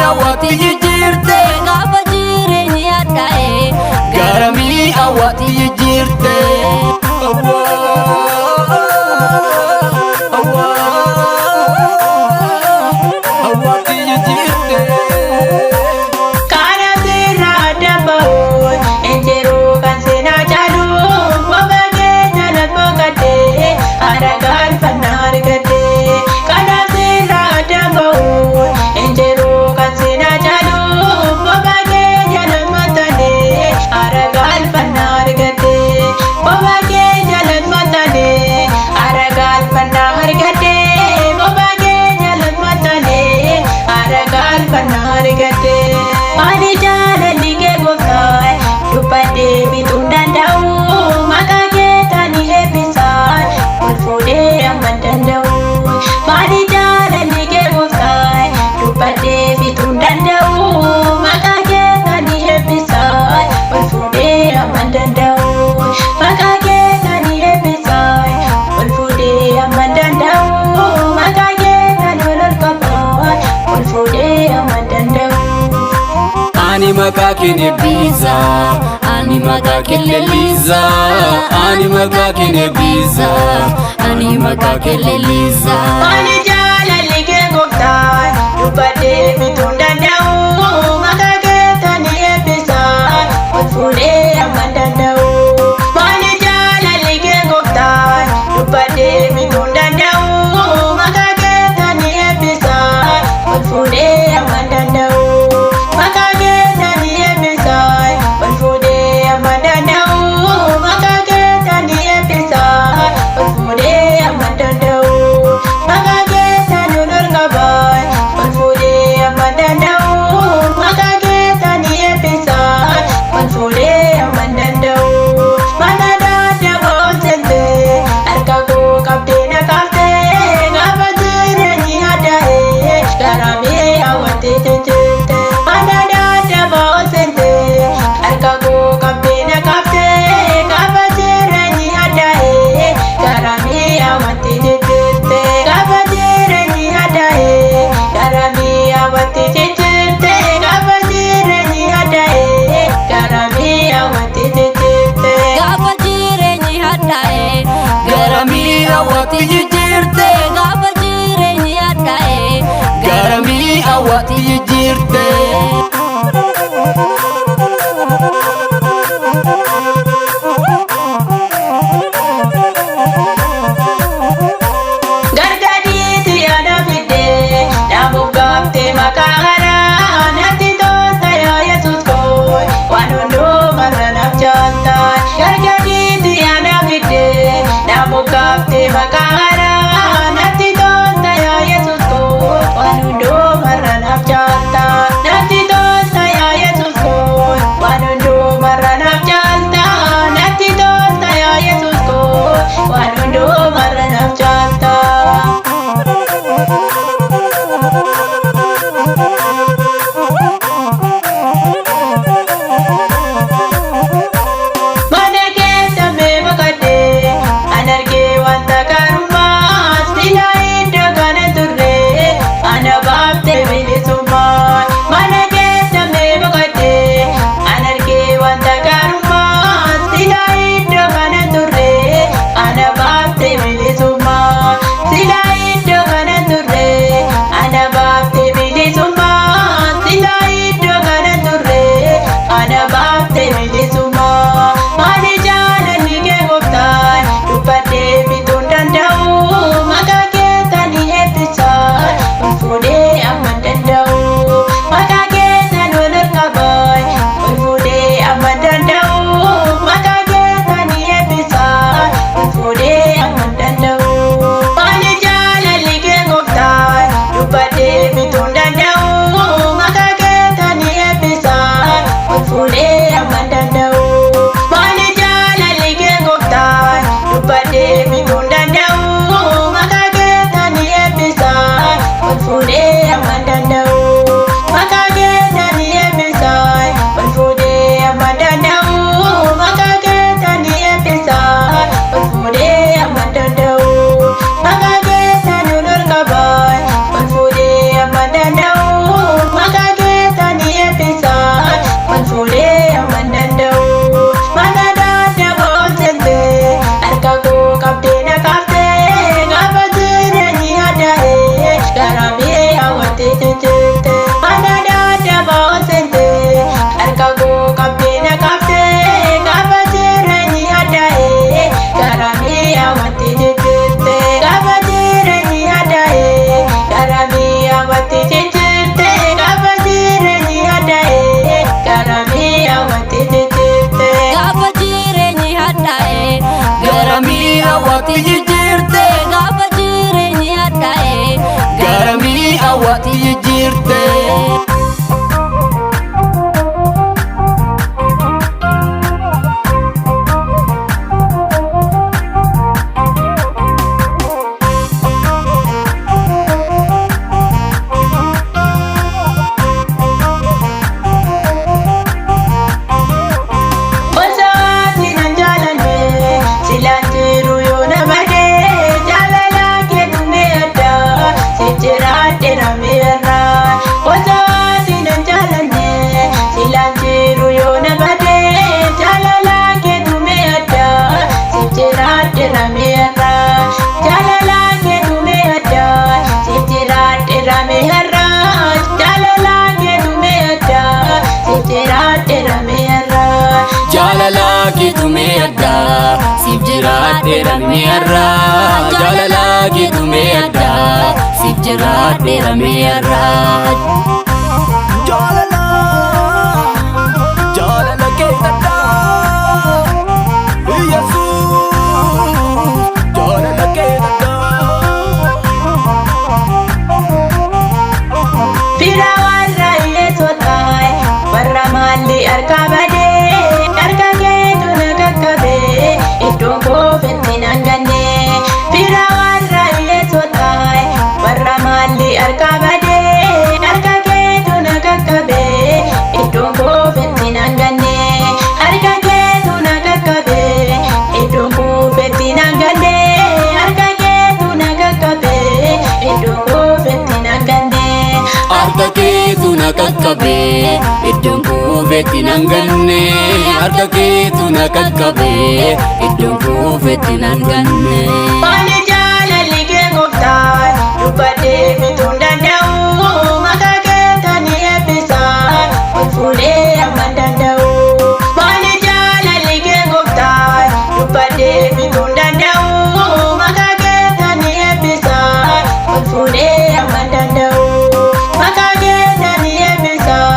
awwaatti jijjiirte gaafa jireenyi addaa'e garamii awwaatti jijjiirte awwaatti jijjiirte Kana sirraa daba'uun injiruu kan seenaa caalu bobaqee jalat boqotee aragaan fannaa argatee. Kana sirraa daba'uun injiruu kan seenaa caalu bobaqee jalat maxxanee aragaan fannaa argatee. Bobaqee jalat maxxanee aragaan fannaa argatee. Bobaqee jalat maxxanee aragaan fannaa argatee. Ani jaalalli kee gooftaa dubbadhee bituun danda'u maqaa kee tani eebbisaan ol fuudhee amma danda'u. Ani jaalalli kee gooftaa dubbadhee bituun danda'u maqaa kee tani eebbisaan ol fuudhee amma danda'u. Maqaa kee tani eebbisaan ol fuudhee amma danda'u. Maqaa kee tani ol qabaan ol fuudhee amma danda'u. ani maqaa kee eebbisa ani maqaa kee leellisa ani maqaa kee eebbisa ani maqaa kee leellisa Ani jaalalli kee gooftaa dubbadhee bituun danda'u maqaa kee tani eebbisaan ol fuudhee amma danda'u. Ani jaalalli kee gooftaa dubbadhee bituun danda'u maqaa kee tani eebbisaan ol fuudhee amma danda'u. Maqaa kee tani eebbisaan ol fuudhee amma danda'u. Maqaa kee tani eebbisaan ol fuudhee amma danda'u. Maqaa kee tani ol qabaan ol fuudhee amma danda'u. Maqaa kee tani eebbisaan ol fuudhee amma danda'u. Mana dadhaboo seentee harka koo qabdee na kaaftee gaafa jireenyi addaa'e garamee hawwattee jijjiirte. Mana dadhaboo seentee harka koo qabdee na kaaftee gaafa jireenyi addaa'e garamee hawwattee jijjiirte. Gaafa jireenyi addaa'e garamee hawwattee jijjiirte. Gaafa jireenyi addaa'e garamee hawwattee jijjiirte. gaafa jireenyi addaa'e garamii awwaatti jijjiirte gaafa jireenyi addaa'e garamii awwaatti jijjiirte Gargaariitu yaada fidee dhaabuu gaaftee maqaa haaraa natti tolta yaa Yesuus koo waan hundumarra naaf jaalta. Gargaariitu yaada fidee dhaabuu gaaftee maqaa haaraa natti tolta yaa Yesuus koo waan hundumarra naaf jaalta. Natti tolta yaa Yesuus koo waan hundumarra naaf jaalta. Natti tolta yaa Yesuus koo waan hundumarra naaf jaalta. Mana keessa mee boqodhee an argee wanta gaarummaa silaa iddoo kana turre ana baaftee bilisummaa. Mana keessa mee boqodhee an argee wanta gaarummaa silaa iddoo kana turre ana baaftee bilisummaa. Silaa iddoo kana turre ana baaftee bilisummaa. Silaa iddoo kana turre ana baaftee bilisummaa. Ani jaalalli kee gooftaa dubbadhee bituun danda'u maqaa kee tani eebbisaan ol fuudhee amma danda'u. Maqaa kee tani ol qabaan ol fuudhee amma danda'u. Maqaa kee tani eebbisaan ol fuudhee amma danda'u. Ani jaalalli hawwaatti jijjiirte. Jaalala keetu mee addaa siif jiraadheera mee arraa. Jaalala keetu mee addaa siif jiraadheera mee arraa. Jaalala keetu addaa Yesuus. Jaalala keetu addaa. Fira warra yesotai warra malli arkabade. Iddoon koofetti nanganne fira warra yesotai warra malli arkabade. Harka keetu na kakkabe iddoon koofetti nanganne. Harka keetu na kakkabe iddoon koofetti nanganne. Harka keetu na kakkabe iddoon koofetti nanganne. Harka keetu na kakkabe iddoon koofetti nanganne. Harka keetu na kakkabe iddoon koofetti nanganne. Maali jaalalli kee gooftaa dubbadhee bituun danda'u. Maqaa keetanii eebbisaa ol fuudhee amma danda'u. Maali jaalalli kee gooftaa dubbadhee bituun danda'u. Maqaa keetanii eebbisaa ol fuudhee amma danda'u. Maqaa keetanii eebbisaa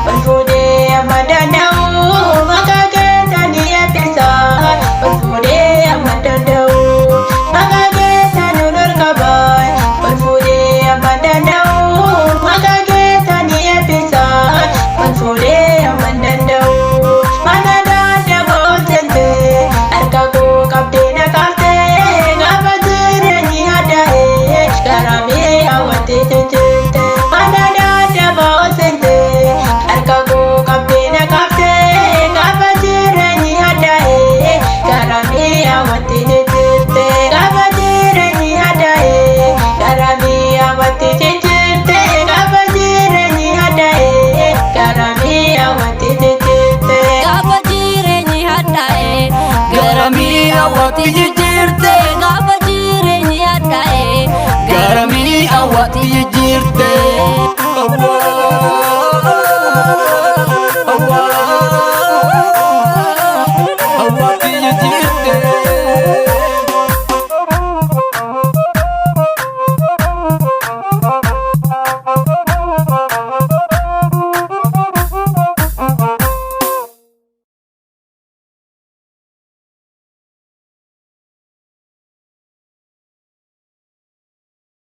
ol fuudhee amma danda'u. Maqaa keetanii eebbisaa ol fuudhee amma danda'u. Maqaa keetanii ol qabaa ol fuudhee amma danda'u. Maqaa keetanii eebbisaa ol fuudhee amma danda'u. Mana daandii booltee harka koo qabdee na kaaftee gaafa jireenyi addaa'ee garamee hawwattee jijjiirte. Mana daandii booltee harka koo qabdee na kaaftee gaafa jireenyi addaa'ee garamee hawwattee jijjiirte. Gaafa jireenyi addaa'ee garamee hawwattee jijjiirte. Gaafa jireenyi addaa'ee garamee hawwattee jijjiirte. Gaafa jireenyi hadhaa'e Garamii hawwaatti jijjiirte. gaafa jireenyi hadhaa'e Garamii hawwaatti jijjiirte.